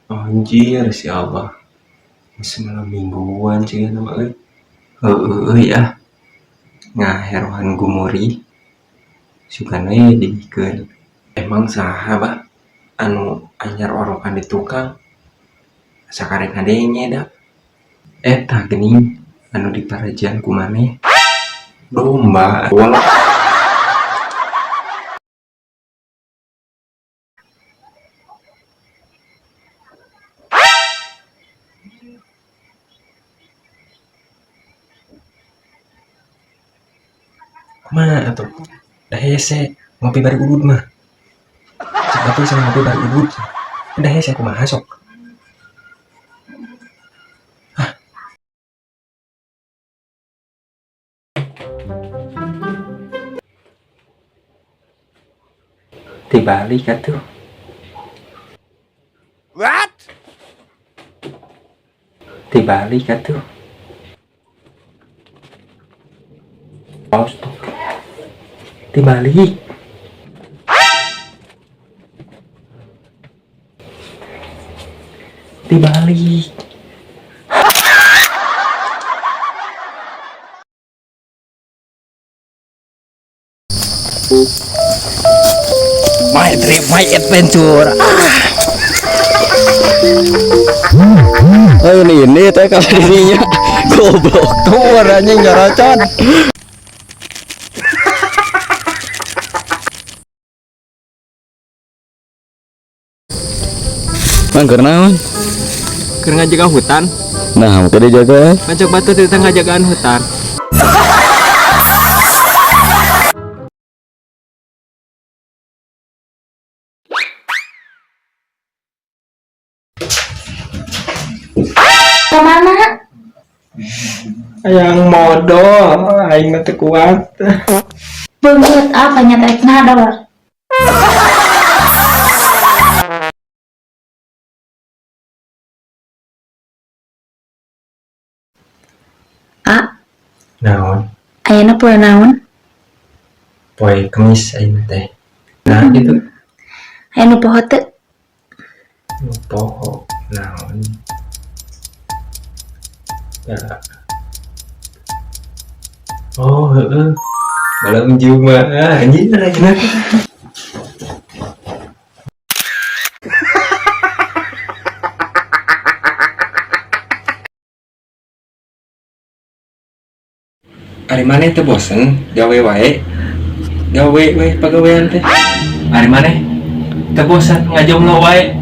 Anjir si Allah masih malam mingguan sih nama ya ngaherohan gumuri sukana dibikeun emang sahabat anu anyar orokan di tukang sakarek ngadenge da eta geuning anu diparajian ku maneh domba wala kumaha atuh dah hese ngopi bari udud mah cek atuh sama ngopi bari udud dah hese kumaha sok dibalik atuh What? dibalik atuh Austok dibalik dibalik My trip, my adventure. Oh ini teh kalau dirinya goblok tuh warnanya nyaracan. Mangker naon? Keur ngajaga hutan. Nah, tadi jaga. Ngajak batu di tengah jagaan hutan. Kemana? yang modal aing mah teu kuat Belut apa nyetek nada war? naon Ayeuna poe naon? poe kemis aing teh nah gitu Aya nu poho teu? poho naon ya oh heeh malam Jumat anjing ayeuna Ari maneh teu bosen gawe wae gawe we pagawean teh ari maneh teu bosen ngajomblo wae